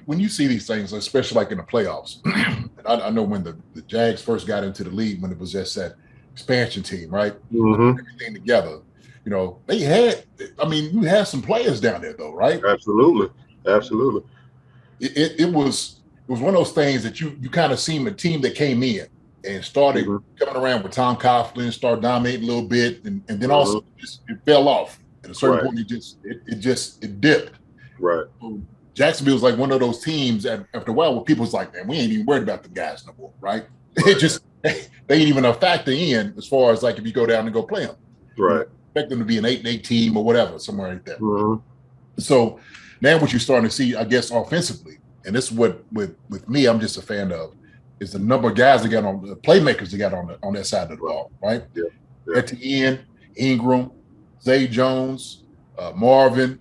when you see these things, especially like in the playoffs, and I know when the Jags first got into the league, when it was just that expansion team, right? Everything together. You know, they had. I mean, you had some players down there, though, right? Absolutely. It was one of those things that you kind of seen a team that came in and started coming around with Tom Coughlin, started dominating a little bit, and then also it fell off at a certain point. It dipped. Right. So Jacksonville was like one of those teams after a while where people was like, man, we ain't even worried about the guys no more, right? It just they ain't even a factor in as far as like if you go down and go play them. Right. You know, expect them to be an 8-8 team or whatever, somewhere like that. So now what you're starting to see, I guess, offensively, and this is what with me, I'm just a fan of, is the number of guys they got on the playmakers they got on that side of the ball, right? At the end, Ingram, Zay Jones, Marvin,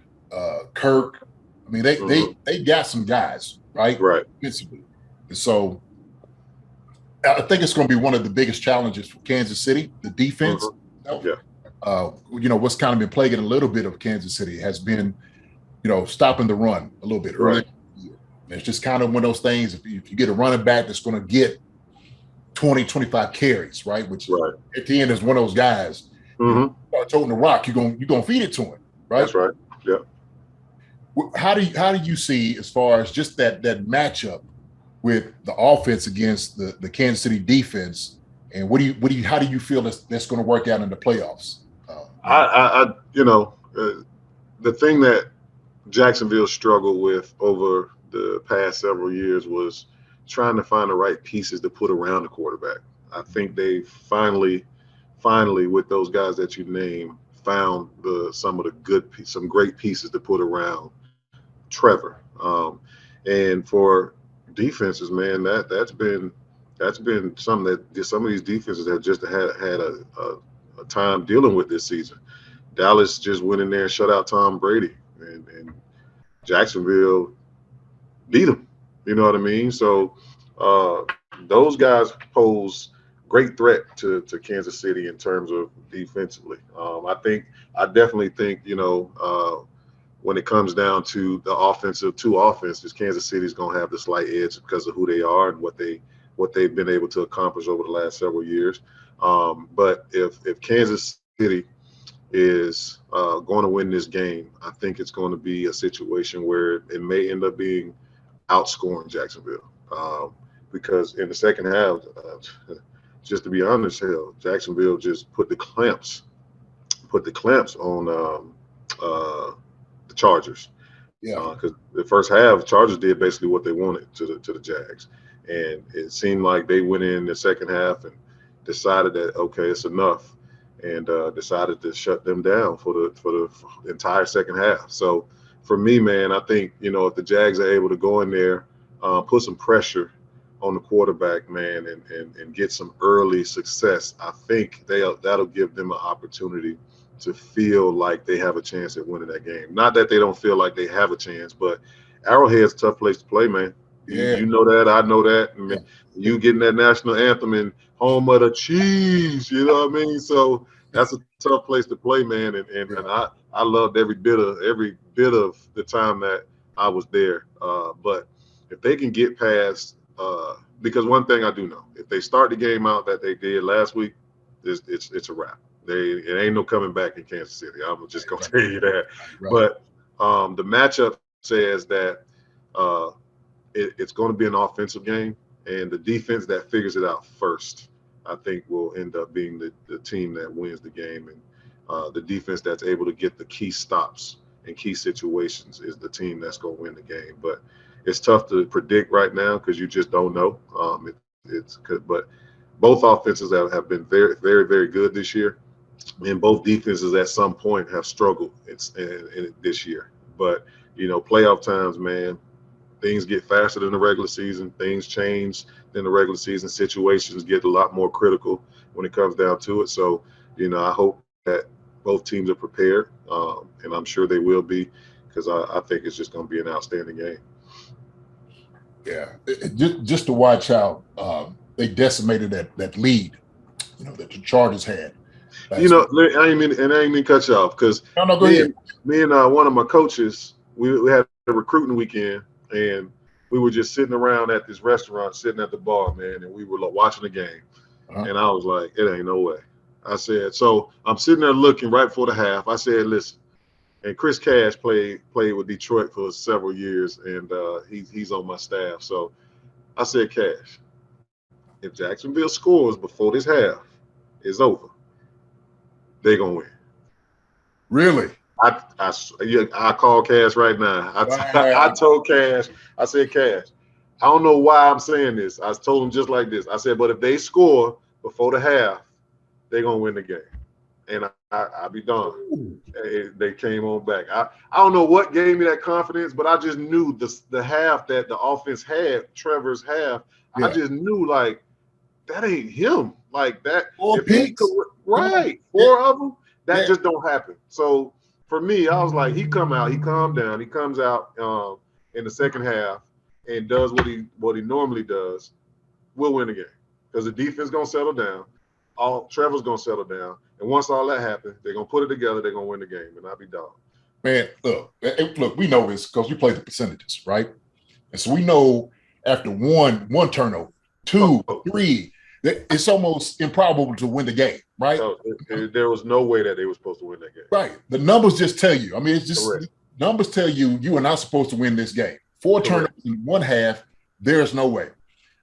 Kirk. I mean, they got some guys, right? Right. Offensively. And so I think it's going to be one of the biggest challenges for Kansas City, the defense. You know, what's kind of been plaguing a little bit of Kansas City has been, you know, stopping the run a little bit early. It's just kind of one of those things. If you get a running back that's going to get 20, 25 carries, right? Which at the end is one of those guys. You start toting the rock, you're gonna feed it to him, right? That's right. Yeah. How do you see as far as just that matchup with the offense against the Kansas City defense, and how do you feel that's going to work out in the playoffs? The thing that Jacksonville struggled with over the past several years was trying to find the right pieces to put around the quarterback. I think they finally with those guys that you named found some great pieces to put around Trevor. And for defenses, man, that's been something that some of these defenses have just had a time dealing with this season. Dallas just went in there and shut out Tom Brady, and Jacksonville beat him. You know what I mean? So those guys pose great threat to Kansas City in terms of defensively. I definitely think, when it comes down to the offenses, Kansas City's going to have the slight edge because of who they are and what they've been able to accomplish over the last several years. But if Kansas City is going to win this game, I think it's going to be a situation where it may end up being outscoring Jacksonville. Because in the second half, just to be honest, Jacksonville just put the clamps on the Chargers. Because the first half, the Chargers did basically what they wanted to the Jags, and it seemed like they went in the second half and decided that okay, it's enough, and decided to shut them down for the entire second half. So for me, man, I think if the Jags are able to go in there, put some pressure on the quarterback, man, and get some early success, I think that'll give them an opportunity to feel like they have a chance at winning that game. Not that they don't feel like they have a chance, but Arrowhead's a tough place to play, man. You know that, I know that. I mean, you getting that national anthem and home of the cheese, you know what I mean? So that's a tough place to play, man. And I loved every bit of the time that I was there. But if they can get past, because one thing I do know, if they start the game out that they did last week, it's a wrap. It ain't no coming back in Kansas City. I'm just gonna tell you that. But the matchup says that it's going to be an offensive game, and the defense that figures it out first, I think, will end up being the team that wins the game. And the defense that's able to get the key stops in key situations is the team that's going to win the game. But it's tough to predict right now because you just don't know. But both offenses have been very, very, very good this year, and both defenses at some point have struggled this year. But playoff times, man, things get faster than the regular season. Things change than the regular season. Situations get a lot more critical when it comes down to it. So, I hope that both teams are prepared, and I'm sure they will be, because I think it's just going to be an outstanding game. Yeah, just to watch how they decimated that lead, that the Chargers had. I ain't mean to cut you off, because go ahead. Me and one of my coaches, we had a recruiting weekend, and we were just sitting around at this restaurant, sitting at the bar, man, and we were watching the game. And I was like, it ain't no way. I said, so I'm sitting there looking right before the half. I said, listen, and Chris Cash played with Detroit for several years, and he's on my staff. So I said, Cash, if Jacksonville scores before this half is over, they're going to win. Really? I call Cash right now. I told Cash, I said, Cash, I don't know why I'm saying this. I told him just like this. I said, but if they score before the half, they're going to win the game. And I'll be darned. They came on back. I don't know what gave me that confidence, but I just knew the half that the offense had, Trevor's half, I just knew, like, that ain't him. Like, that. 4 picks. Right. 4 of them. That just don't happen. So, for me, I was like, he calmed down. He comes out in the second half and does what he normally does. We'll win the game because the defense going to settle down. Trevor's going to settle down. And once all that happens, they're going to put it together. They're going to win the game, and I'll be dog. Man, look, we know this because we play the percentages, right? And so we know after one turnover, 2, 3, it's almost improbable to win the game, right? No, there was no way that they were supposed to win that game. Right. The numbers just tell you. I mean, it's just numbers tell you are not supposed to win this game. 4 turnovers in one half, there's no way.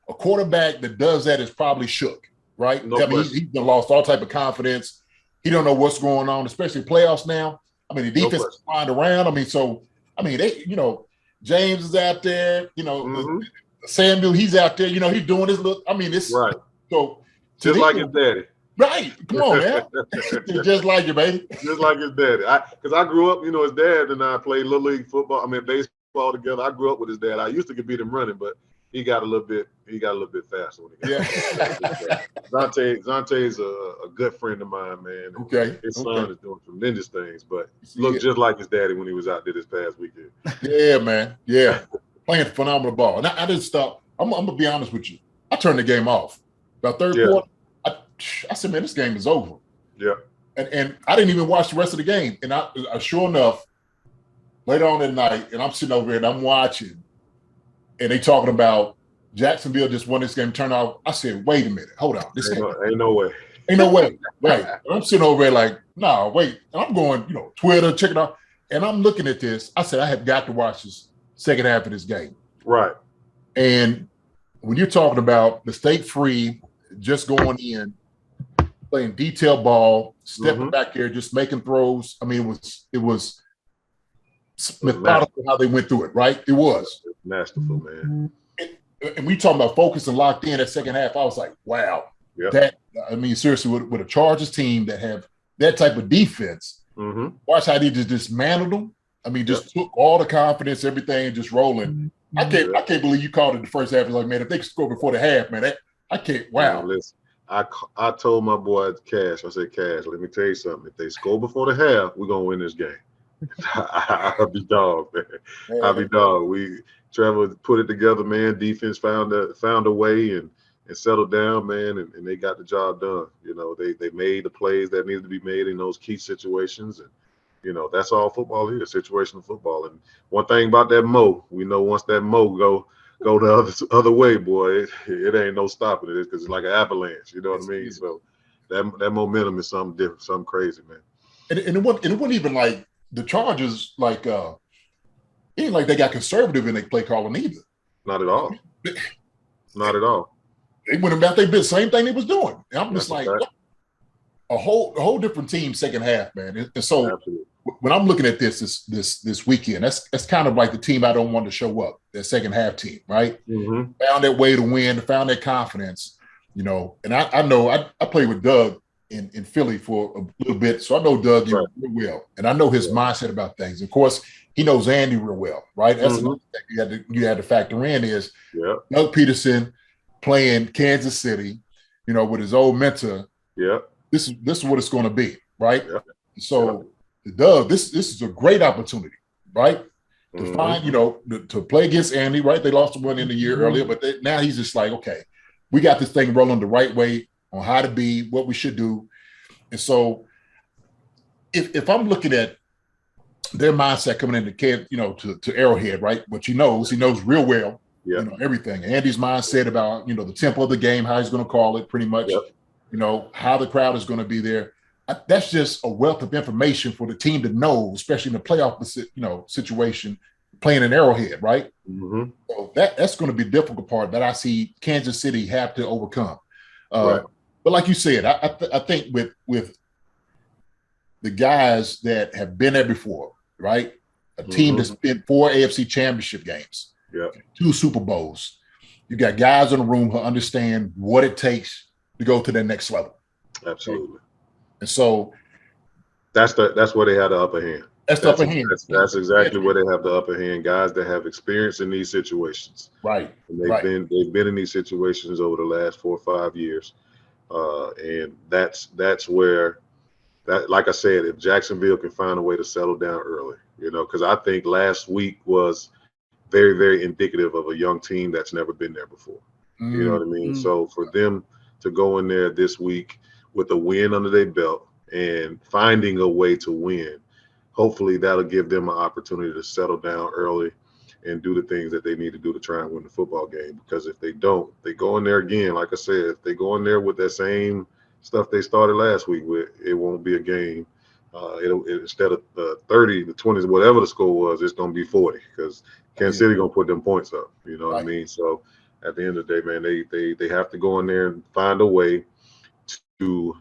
A quarterback that does that is probably shook, right? No, I mean, he's lost all type of confidence. He don't know what's going on, especially playoffs now. I mean, the defense is flying around. I mean, they, James is out there, Samuel, he's out there, he's doing his look. I mean, it's right. So just like his daddy. Right. Come on, man. Just like it, baby. Just like his daddy. Because I grew up, his dad and I played Little League football. I mean, baseball together. I grew up with his dad. I used to beat him running, but he got a little bit faster when he got Zonte is a good friend of mine, man. Okay. His son is doing tremendous things, but looked just like his daddy when he was out there this past weekend. Yeah, man. Yeah. Playing phenomenal ball. And I didn't stop. I'm gonna be honest with you. I turned the game off. About third quarter, I said, man, this game is over. Yeah. And I didn't even watch the rest of the game. And I sure enough, later on at night, and I'm sitting over here and I'm watching, and they talking about Jacksonville just won this game, turn off. I said, wait a minute, hold on. This ain't no way. Ain't no way. Right. And I'm sitting over there like, no, wait. And I'm going, Twitter, check it out. And I'm looking at this. I said, I have got to watch this second half of this game. Right. And when you're talking about mistake-free, just going in, playing detail ball, stepping back there, just making throws. I mean, it was methodical how they went through it, right? It was. Masterful, man. And we talking about focus and locked in that second half. I was like, wow. Yep. Seriously, with a Chargers team that have that type of defense, watch how they just dismantled them. I mean, just took all the confidence, everything, just rolling. I can't believe you called it the first half. It's like, man, if they could score before the half, man, I can't. Wow. Listen, I told my boy Cash, I said, Cash, let me tell you something. If they score before the half, we're gonna win this game. I'll be dog, man. I'll be dog. Trevor put it together, man. Defense found a way and settled down, man, and they got the job done. They made the plays that needed to be made in those key situations, and that's all football is, situational football. And one thing about that mo, we know once that mo go the other way, boy, it ain't no stopping it because it's like an avalanche. You know what I mean? So that momentum is something different, something crazy, man. And it wasn't even like the Chargers, like it ain't like they got conservative in their play calling either. Not at all. Not at all. They went about their business, same thing they was doing. And I'm just like a whole different team second half, man. And so when I'm looking at this weekend, that's kind of like the team I don't want to show up, that second half team, right? Found that way to win, found that confidence, And I know I played with Doug in Philly for a little bit, so I know Doug real well, and I know his mindset about things. Of course, he knows Andy real well, right? That's another thing you had to factor in is Doug Peterson playing Kansas City, with his old mentor. Yeah, this is what it's going to be, right? So, Doug, this is a great opportunity, right? To find, to play against Andy, right? They lost one in the year earlier, but now he's just like, okay, we got this thing rolling the right way on how to be, what we should do. And so if I'm looking at their mindset coming into to Arrowhead, right? What he knows real well, everything. Andy's mindset about, the tempo of the game, how he's going to call it, pretty much, how the crowd is going to be there. That's just a wealth of information for the team to know, especially in the playoff, situation, playing in Arrowhead, right? Mm-hmm. So that's going to be the difficult part that I see Kansas City have to overcome. Right. But like you said, I think with the guys that have been there before, right? A team that's been 4 AFC championship games, 2 Super Bowls. You got guys in the room who understand what it takes to go to the next level. Absolutely. Okay? And so that's where they have the upper hand. That's the upper hand. That's exactly where they have the upper hand. Guys that have experience in these situations. Right. And they've been in these situations over the last 4 or 5 years. And that's where like I said, if Jacksonville can find a way to settle down early, because I think last week was very, very indicative of a young team that's never been there before. You know what I mean? So for them to go in there this week with a win under their belt and finding a way to win, hopefully that'll give them an opportunity to settle down early and do the things that they need to do to try and win the football game. Because if they don't, they go in there again, like I said, if they go in there with that same stuff they started last week with, it won't be a game. Instead of 30, the 20s, whatever the score was, it's going to be 40 because Kansas City going to put them points up. You know what I mean? So at the end of the day, man, they have to go in there and find a way to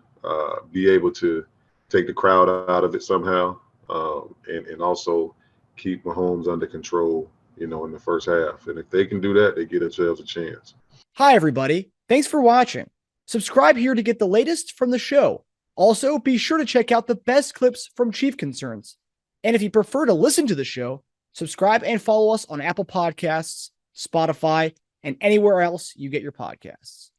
be able to take the crowd out of it somehow, and also keep Mahomes under control, in the first half. And if they can do that, they get themselves a chance. Hi, everybody. Thanks for watching. Subscribe here to get the latest from the show. Also, be sure to check out the best clips from Chief Concerns. And if you prefer to listen to the show, subscribe and follow us on Apple Podcasts, Spotify, and anywhere else you get your podcasts.